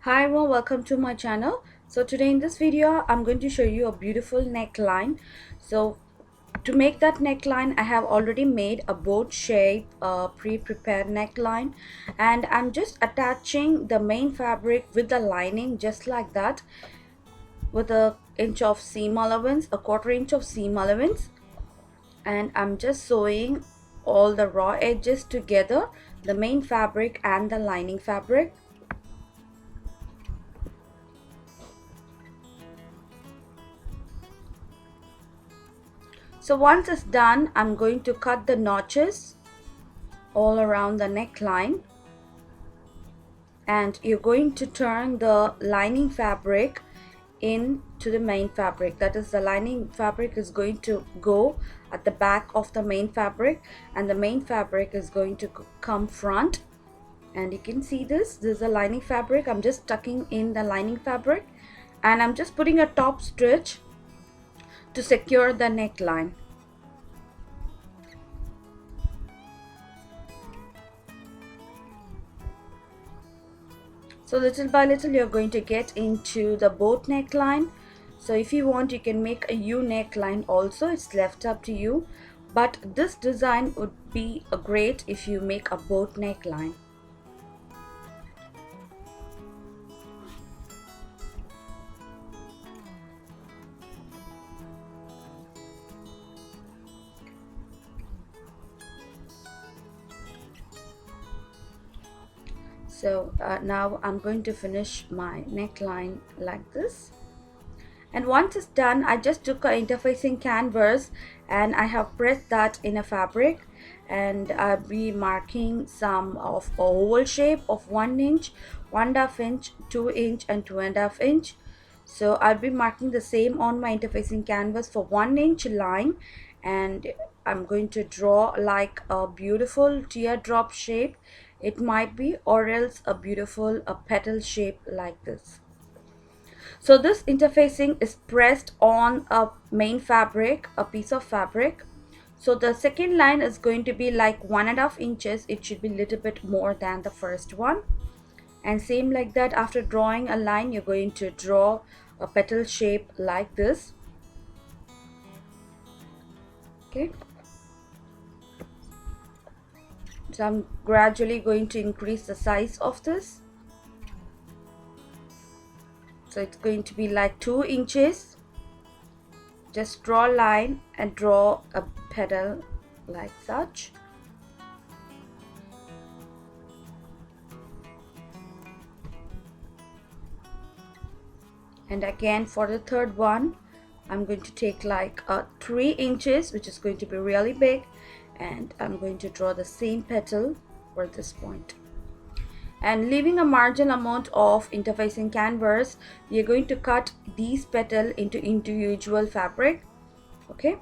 Hi everyone, welcome to my channel. So today in this video I'm going to show you a beautiful neckline. So to make that neckline I have already made a boat shape pre-prepared neckline, and I'm just attaching the main fabric with the lining just like that, with a inch of seam allowance, a quarter inch of seam allowance, and I'm just sewing all the raw edges together, the main fabric and the lining fabric. So once it's done, I'm going to cut the notches all around the neckline, and you're going to turn the lining fabric into the main fabric. That is, the lining fabric is going to go at the back of the main fabric, and the main fabric is going to come front. And you can see this is the lining fabric. I'm just tucking in the lining fabric, and I'm just putting a top stitch to secure the neckline. So little by little you're going to get into the boat neckline. So if you want, you can make a U neckline also, it's left up to you, but this design would be great if you make a boat neckline. So now I'm going to finish my neckline like this. And once it's done, I just took a interfacing canvas and I have pressed that in a fabric, and I'll be marking some of a oval shape of 1 inch, 1.5 inch, 2 inch and 2.5 inch. So I'll be marking the same on my interfacing canvas for 1 inch line, and I'm going to draw like a beautiful teardrop shape. It might be, or else a beautiful petal shape like this. So this interfacing is pressed on a main fabric, a piece of fabric. So the second line is going to be like 1.5 inches. It should be a little bit more than the first one. And same like that, after drawing a line, you're going to draw a petal shape like this. Okay. So I'm gradually going to increase the size of this. So it's going to be like 2 inches. Just draw a line and draw a petal like such. And again for the third one, I'm going to take like 3 inches, which is going to be really big, and I'm going to draw the same petal for this point. And leaving a marginal amount of interfacing canvas, you're going to cut these petals into individual fabric. Okay.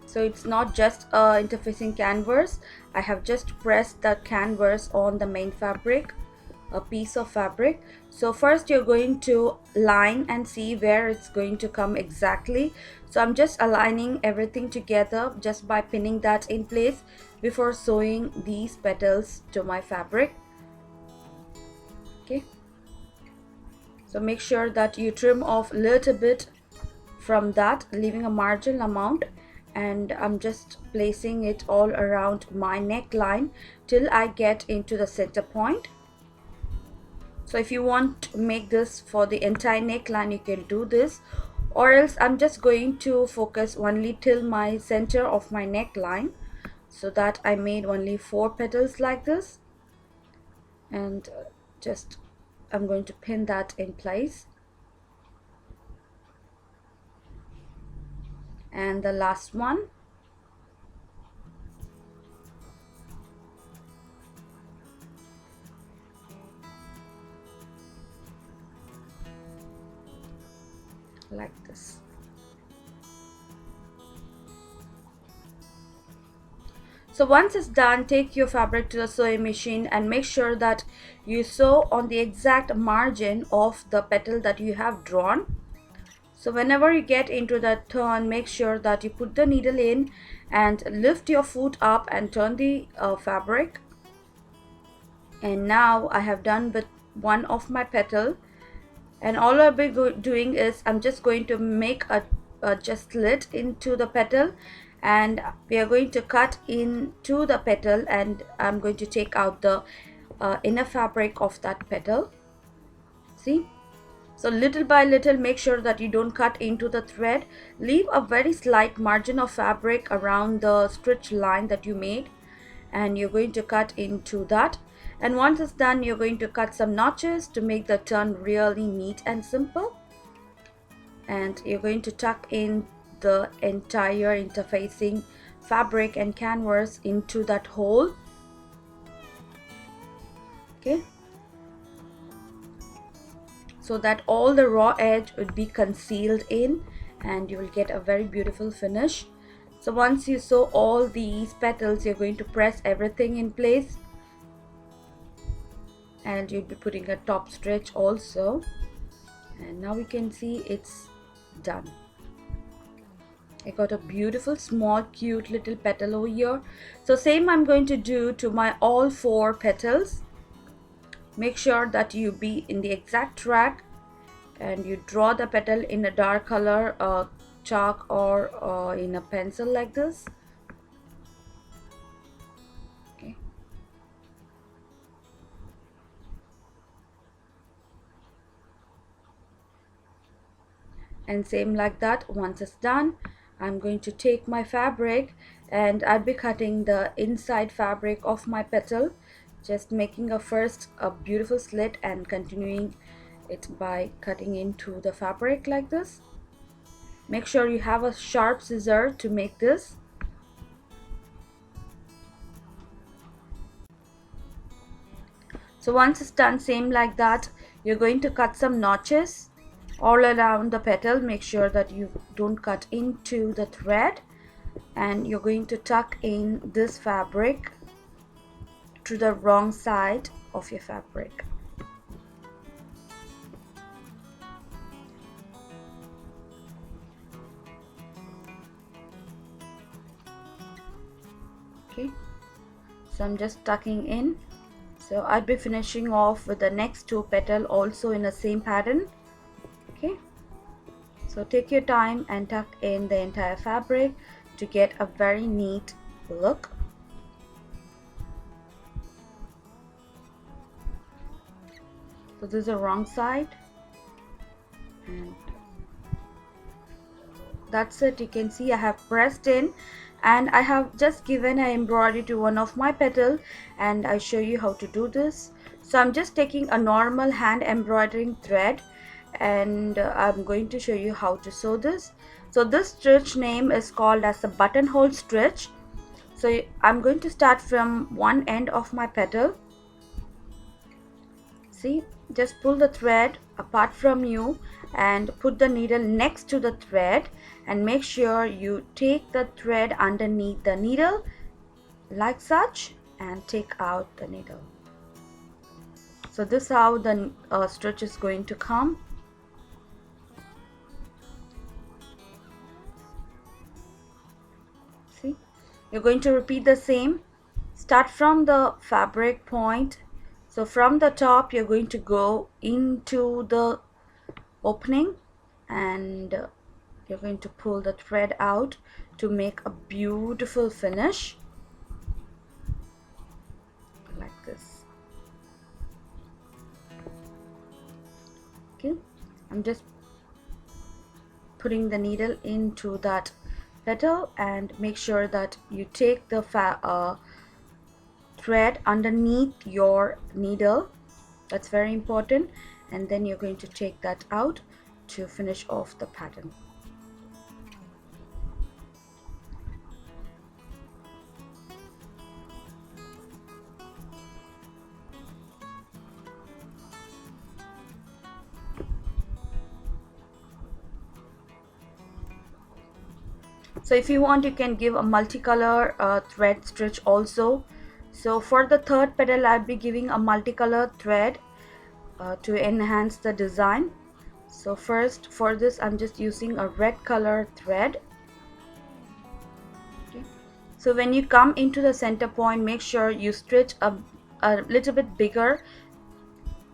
So it's not just a interfacing canvas. I have just pressed the canvas on the main fabric, a piece of fabric. So first you're going to line and see where it's going to come exactly. So I'm just aligning everything together just by pinning that in place before sewing these petals to my fabric. Okay. So make sure that you trim off a little bit from that, leaving a marginal amount, and I'm just placing it all around my neckline till I get into the center point. So if you want to make this for the entire neckline, you can do this, or else I'm just going to focus only till my center of my neckline, so that I made only 4 petals like this, and just I'm going to pin that in place. And the last one, like this. So once it's done, take your fabric to the sewing machine and make sure that you sew on the exact margin of the petal that you have drawn. So whenever you get into that turn, make sure that you put the needle in and lift your foot up and turn the fabric. And now I have done with one of my petal, and all I'll be doing is I'm just going to make a just slit into the petal, and we are going to cut into the petal, and I'm going to take out the inner fabric of that petal. See, so little by little, make sure that you don't cut into the thread. Leave a very slight margin of fabric around the stitch line that you made, and you're going to cut into that. And once it's done, you're going to cut some notches to make the turn really neat and simple. And you're going to tuck in the entire interfacing fabric and canvas into that hole. Okay, so that all the raw edge would be concealed in, and you will get a very beautiful finish. So once you sew all these petals, you're going to press everything in place, and you'll be putting a top stitch also. And now we can see it's done. I got a beautiful small cute little petal over here. So same I'm going to do to my all 4 petals. Make sure that you be in the exact track, and you draw the petal in a dark color chalk or in a pencil like this. Okay. And same like that, once it's done, I'm going to take my fabric, and I'll be cutting the inside fabric of my petal, just making a beautiful slit and continuing it by cutting into the fabric like this. Make sure you have a sharp scissor to make this. So once it's done, same like that, you're going to cut some notches all around the petal. Make sure that you don't cut into the thread, and you're going to tuck in this fabric to the wrong side of your fabric. Okay, so I'm just tucking in. So I'll be finishing off with the next 2 petals also in the same pattern. Okay, so take your time and tuck in the entire fabric to get a very neat look. So this is the wrong side, and that's it. You can see I have pressed in, and I have just given an embroidery to one of my petals, and I show you how to do this. So I'm just taking a normal hand embroidering thread, and I'm going to show you how to sew this. So this stitch name is called as a buttonhole stitch. So I'm going to start from one end of my petal. See, just pull the thread apart from you and put the needle next to the thread, and make sure you take the thread underneath the needle like such, and take out the needle. So this is how the stitch is going to come. See, you're going to repeat the same. Start from the fabric point. So from the top, you're going to go into the opening, and you're going to pull the thread out to make a beautiful finish like this. Okay, I'm just putting the needle into that petal, and make sure that you take the thread underneath your needle. That's very important. And then you're going to take that out to finish off the pattern. So if you want, you can give a multicolor thread stitch also. So for the third petal, I'll be giving a multicolor thread to enhance the design. So first, for this, I'm just using a red color thread. Okay. So when you come into the center point, make sure you stitch a little bit bigger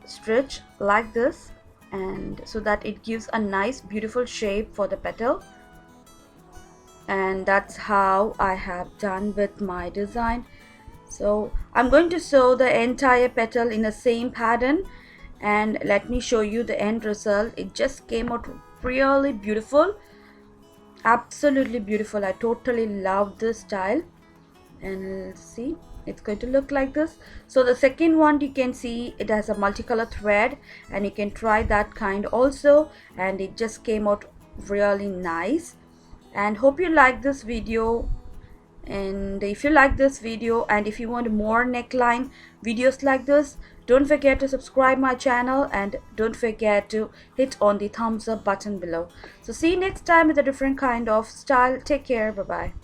stitch like this, and so that it gives a nice beautiful shape for the petal. And that's how I have done with my design. So I'm going to sew the entire petal in the same pattern, and let me show you the end result. It just came out really beautiful, absolutely beautiful. I totally love this style. And see, it's going to look like this. So the second one, you can see it has a multicolor thread, and you can try that kind also, and it just came out really nice. And hope you like this video. And if you like this video and if you want more neckline videos like this, don't forget to subscribe my channel, and don't forget to hit on the thumbs up button below. So see you next time with a different kind of style. Take care. Bye bye.